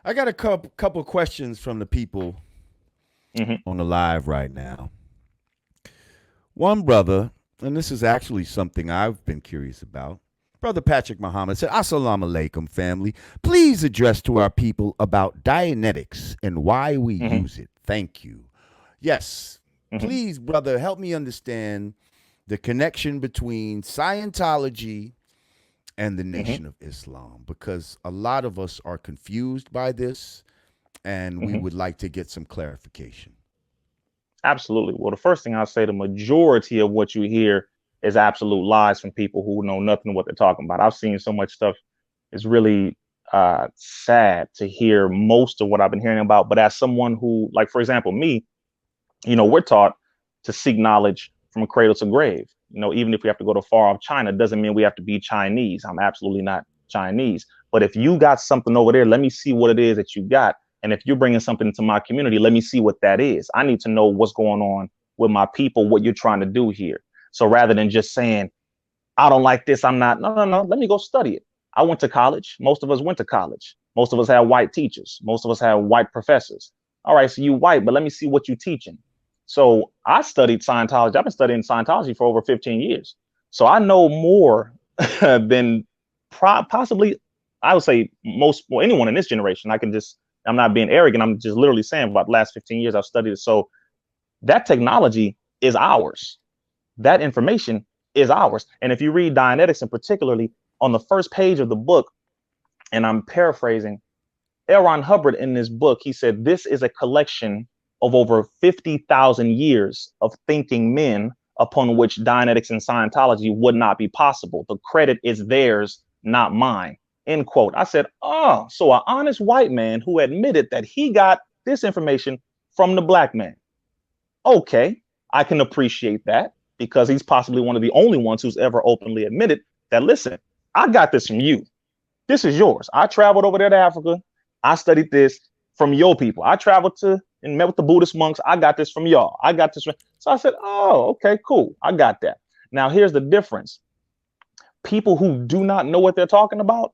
I got a couple questions from the people Hmm. on the live right now. One brother, and this is actually something I've been curious about. Brother Patrick Muhammad said, Assalamu alaikum, family. Please address to our people about Dianetics and why we Hmm. use it. Thank you. Yes, Hmm. please, brother, help me understand the connection between Scientology and the Hmm. Nation of Islam because a lot of us are confused by this and we Hmm. would like to get some clarification. Absolutely. Well, the first thing I'll say, the majority of what you hear is absolute lies from people who know nothing what they're talking about. I've seen so much stuff. It's really sad to hear most of what I've been hearing about. But as someone who, like, for example, me, we're taught to seek knowledge from cradle to grave. Even if we have to go to far off China, doesn't mean we have to be Chinese. I'm absolutely not Chinese. But if you got something over there, let me see what it is that you got. And if you're bringing something into my community, let me see what that is. I need to know what's going on with my people, what you're trying to do here. So rather than just saying, I don't like this, I'm not, no, no, no, let me go study it. I went to college. Most of us went to college. Most of us had white teachers. Most of us had white professors. All right, so you white, but let me see what you're teaching. So I studied Scientology. I've been studying Scientology for over 15 years. So I know more than possibly, I would say, most, well, anyone in this generation. I'm not being arrogant. I'm just literally saying about the last 15 years I've studied it. So that technology is ours. That information is ours. And if you read Dianetics, and particularly on the first page of the book, and I'm paraphrasing, L. Ron Hubbard in this book, he said, this is a collection of over 50,000 years of thinking men upon which Dianetics and Scientology would not be possible. The credit is theirs, not mine. End quote. I said, oh, so an honest white man who admitted that he got this information from the black man. Okay, I can appreciate that because he's possibly one of the only ones who's ever openly admitted that, listen, I got this from you. This is yours. I traveled over there to Africa. I studied this from your people. I traveled to and met with the Buddhist monks. I got this from y'all. I got this. So I said, oh, okay, cool. I got that. Now, here's the difference. People who do not know what they're talking about,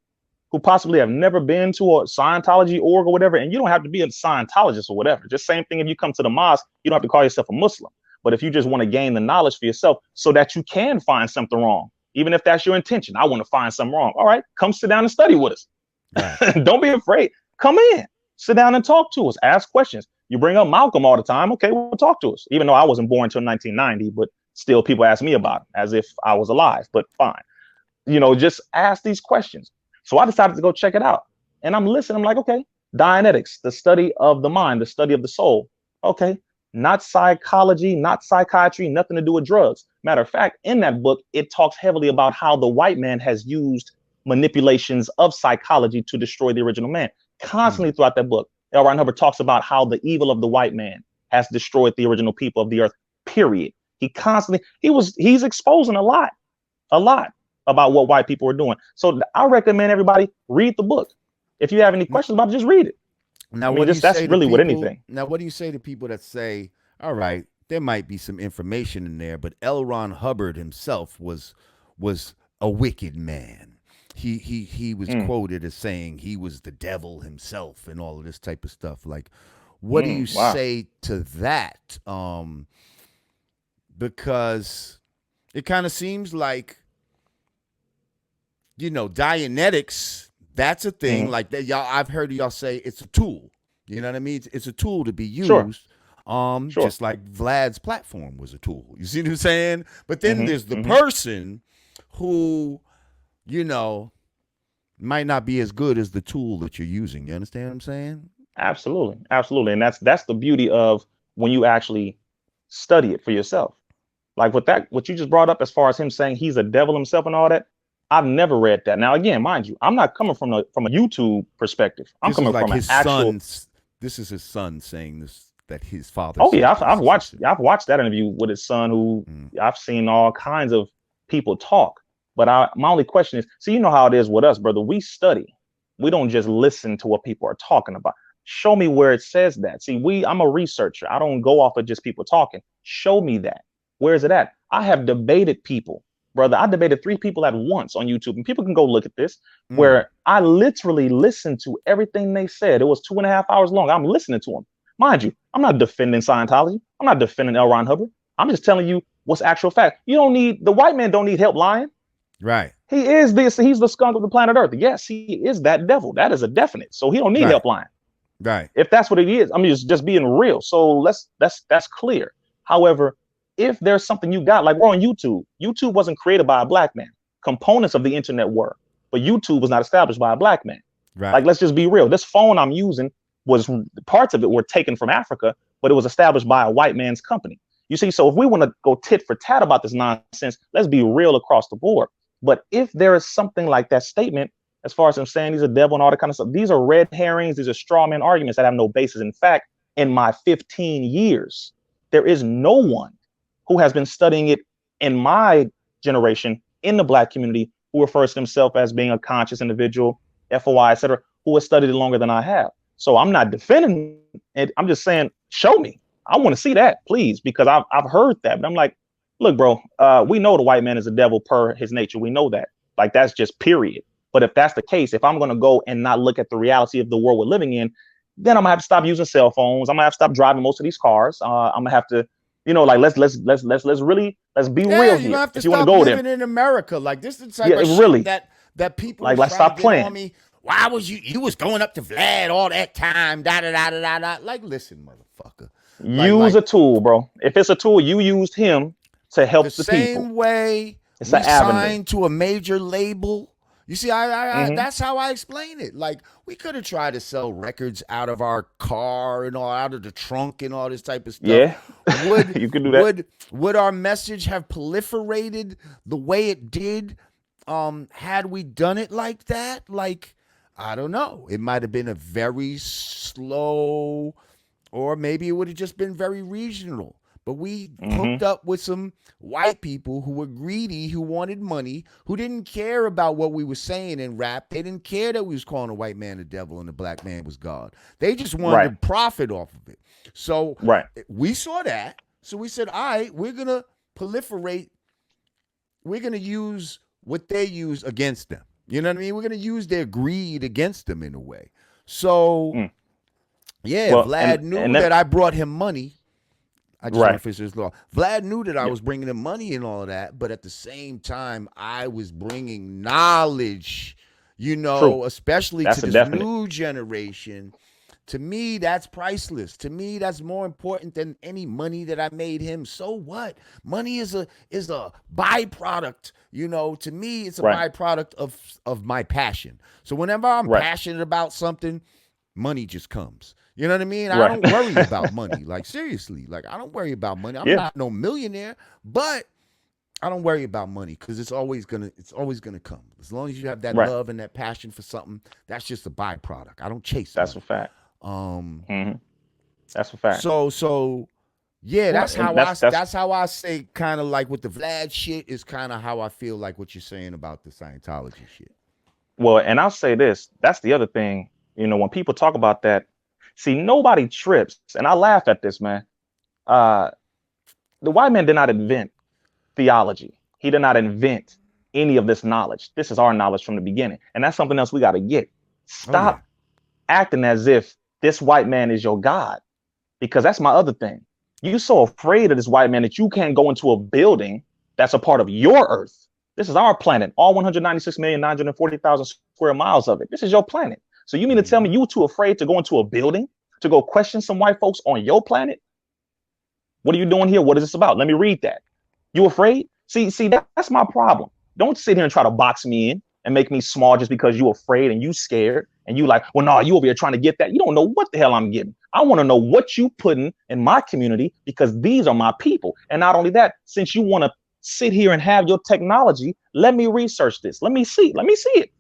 who possibly have never been to a Scientology org or whatever, and you don't have to be a Scientologist or whatever. Just same thing if you come to the mosque, you don't have to call yourself a Muslim. But if you just want to gain the knowledge for yourself so that you can find something wrong, even if that's your intention, I want to find something wrong. All right, come sit down and study with us. Right. Don't be afraid. Come in, sit down and talk to us, ask questions. You bring up Malcolm all the time. Okay, well, talk to us. Even though I wasn't born until 1990, but still people ask me about him as if I was alive, but fine. Just ask these questions. So I decided to go check it out. And I'm listening. I'm like, okay, Dianetics, the study of the mind, the study of the soul. Okay, not psychology, not psychiatry, nothing to do with drugs. Matter of fact, in that book, it talks heavily about how the white man has used manipulations of psychology to destroy the original man. Constantly Mm. throughout that book, L. Ron Hubbard talks about how the evil of the white man has destroyed the original people of the earth, period. He's exposing a lot about what white people are doing. So I recommend everybody read the book. If you have any Now, questions about it, just read it. now, when you Just that's say to really what people, anything. now what do you say to people that say, "All right, there might be some information in there, but L. Ron Hubbard himself was a wicked man. He was Mm, quoted as saying he was the devil himself and all of this type of stuff." Like, what do you wow. say to that? Because it kind of seems like Dianetics, that's a thing. Mm, Like that, y'all. I've heard y'all say it's a tool. You know what I mean? It's a tool to be sure, used. sure. Just like Vlad's platform was a tool. You see what I'm saying? But then Hmm. there's the Hmm. person who, you know, might not be as good as the tool that you're using. You understand what I'm saying? Absolutely, absolutely, and that's the beauty of when you actually study it for yourself. Like what you just brought up as far as him saying he's a devil himself and all that. I've never read that. Now, again, mind you, I'm not coming from a YouTube perspective. I'm This is coming like from an his actual. son's. This is his son saying this, that his father Oh yeah, said I've this, essentially. I've watched that interview with his son. Who Mm. I've seen all kinds of people talk. But my only question is, so you know how it is with us, brother. We study. We don't just listen to what people are talking about. Show me where it says that. See, I'm a researcher. I don't go off of just people talking. Show me that. Where is it at? I have debated people brother. I debated 3 people at once on YouTube, and people can go look at this, Mm. where I literally listened to everything they said. It was 2.5 hours long. I'm listening to them. Mind you, I'm not defending Scientology. I'm not defending L. Ron Hubbard. I'm just telling you what's actual fact. The white man don't need help lying. Right. He's the skunk of the planet Earth. Yes, he is that devil. That is a definite. So he don't need help lying. Right. If that's what it is, I mean, just being real. So that's clear. However, if there's something you got, like we're on YouTube. YouTube wasn't created by a black man. Components of the internet were, but YouTube was not established by a black man. Right. Like, let's just be real. This phone I'm using was, parts of it were taken from Africa, but it was established by a white man's company. You see, so if we want to go tit for tat about this nonsense, let's be real across the board. But if there is something like that statement, as far as I'm saying he's a devil and all that kind of stuff, these are red herrings. These are straw man arguments that have no basis. In fact, in my 15 years, there is no one who has been studying it in my generation, in the black community, who refers to himself as being a conscious individual, FOI, etc., who has studied it longer than I have. So I'm not defending it. I'm just saying, show me. I want to see that, please, because I've heard that. But I'm like, look, bro, we know the white man is a devil per his nature. We know that. Like, that's just period. But if that's the case, if I'm going to go and not look at the reality of the world we're living in, then I'm gonna have to stop using cell phones. I'm gonna have to stop driving most of these cars. I'm gonna have to, let's be real here. You have to if you stop go living there in America. Like, this is the type of really shit that people like try stop to get playing on me. Why was you was going up to Vlad all that time? Da da da da da da. Like, listen, motherfucker. Use a tool, bro. If it's a tool, you used him to help the people. The same way it's we an avenue. signed to a major label. You see, I that's how I explain it. Like, we could have tried to sell records out of our car and all, out of the trunk and all this type of stuff. Yeah, would you could do that. Would our message have proliferated the way it did had we done it like that? Like, I don't know. It might have been a very slow, or maybe it would have just been very regional. But we hooked up with some white people who were greedy, who wanted money, who didn't care about what we were saying in rap. They didn't care that we was calling a white man the devil and the black man was God. They just wanted to profit off of it. So we saw that. So we said, all right, we're going to proliferate. We're going to use what they use against them. You know what I mean? We're going to use their greed against them in a way. So, Vlad knew that I brought him money. I just want to finish this law. Vlad knew that I was bringing him money and all of that, but at the same time, I was bringing knowledge, especially to this new generation. To me, that's priceless. To me, that's more important than any money that I made him. So what? Money is a byproduct. To me, it's a byproduct of my passion. So whenever I'm passionate about something, money just comes. You know what I mean? I don't worry about money. Like, seriously, like, I don't worry about money. I'm not no millionaire, but I don't worry about money because it's always gonna come. As long as you have that love and that passion for something, that's just a byproduct. I don't chase That's money. a fact. That's a fact. So yeah, that's how I say, kind of like with the Vlad shit is kind of how I feel like what you're saying about the Scientology shit. Well, and I'll say this, that's the other thing, when people talk about that, see, nobody trips, and I laugh at this, man. The white man did not invent theology. He did not invent any of this knowledge. This is our knowledge from the beginning, and that's something else we got to get. Stop acting as if this white man is your God, because that's my other thing. You're so afraid of this white man that you can't go into a building that's a part of your earth. This is our planet, all 196,940,000 square miles of it. This is your planet. So you mean to tell me you too afraid to go into a building to go question some white folks on your planet? What are you doing here? What is this about? Let me read that. You afraid? See, that's my problem. Don't sit here and try to box me in and make me small just because you afraid and you scared and you like, well, no, you over here trying to get that. You don't know what the hell I'm getting. I want to know what you putting in my community because these are my people. And not only that, since you want to sit here and have your technology, let me research this. Let me see it.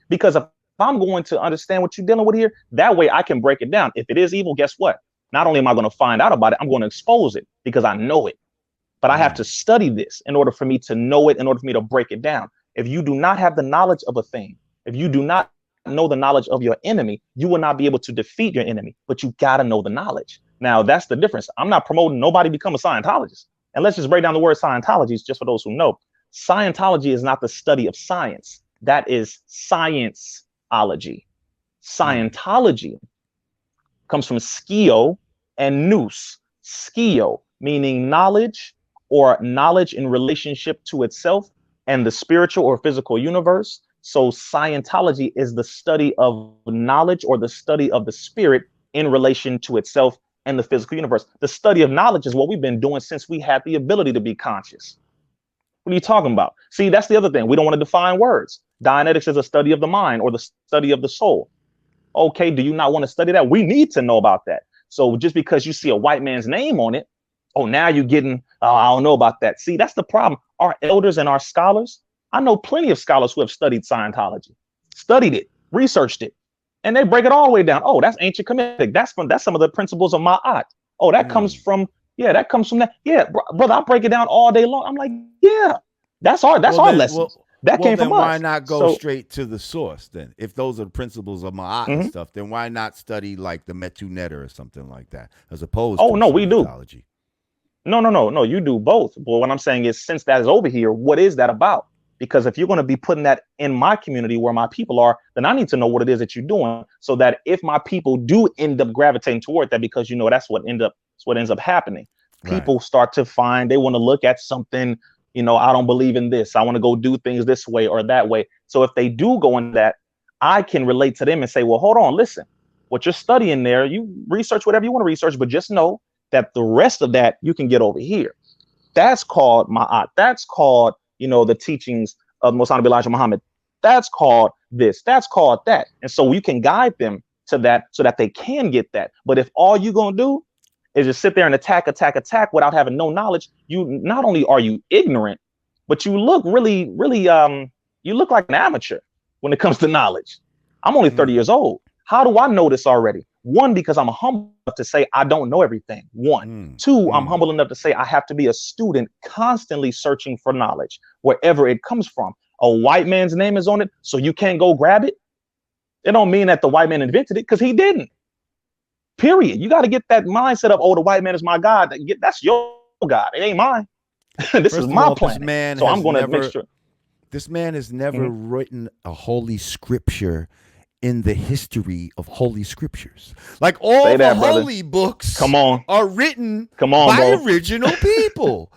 Because if I'm going to understand what you're dealing with here, that way I can break it down. If it is evil, guess what? Not only am I going to find out about it, I'm going to expose it because I know it. But I have to study this in order for me to know it, in order for me to break it down. If you do not have the knowledge of a thing, if you do not know the knowledge of your enemy, you will not be able to defeat your enemy, but you got to know the knowledge. Now, that's the difference. I'm not promoting nobody become a Scientologist. And let's just break down the word Scientology just for those who know. Scientology is not the study of science. That is scienceology. Scientology comes from skio and nous. Skio, meaning knowledge or knowledge in relationship to itself and the spiritual or physical universe. So Scientology is the study of knowledge or the study of the spirit in relation to itself and the physical universe. The study of knowledge is what we've been doing since we had the ability to be conscious. What are you talking about? See, that's the other thing. We don't want to define words. Dianetics is a study of the mind or the study of the soul. Okay, do you not want to study that? We need to know about that. So just because you see a white man's name on it, oh, now you're getting, oh, I don't know about that. See, that's the problem. Our elders and our scholars, I know plenty of scholars who have studied Scientology, studied it, researched it, and they break it all the way down. Oh, that's ancient Kemetic. That's some of the principles of Ma'at. Oh, that comes from, that comes from that. Yeah, brother, I break it down all day long. I'm like, yeah, that's our lessons. That came from us. Why not go straight to the source then? If those are the principles of Ma'at and stuff, then why not study like the Metu Neter or something like that, as opposed to we do. No, you do both. But what I'm saying is, since that is over here, what is that about? Because if you're going to be putting that in my community where my people are, then I need to know what it is that you're doing, so that if my people do end up gravitating toward that, because that's what ends up happening. People start to find they want to look at something. I don't believe in this. I want to go do things this way or that way. So if they do go in that, I can relate to them and say, well, hold on, listen, what you're studying there, you research whatever you want to research, but just know that the rest of that you can get over here. That's called Ma'at. That's called, the teachings of Most Honorable Elijah Muhammad. That's called this. That's called that. And so you can guide them to that so that they can get that. But if all you're going to do is just sit there and attack without having no knowledge, you not only are you ignorant, but you look really, you look like an amateur when it comes to knowledge. I'm only 30 years old. How do I know this already? One, because I'm humble enough to say I don't know everything. One. Two, I'm humble enough to say I have to be a student constantly searching for knowledge wherever it comes from. A white man's name is on it, so you can't go grab it. It don't mean that the white man invented it, because he didn't. Period. You got to get that mindset of, oh, the white man is my God. That's your God. It ain't mine. This is my planet. So I'm going to make sure. This man has never written a holy scripture in the history of holy scriptures. Like all the holy books are written by original people.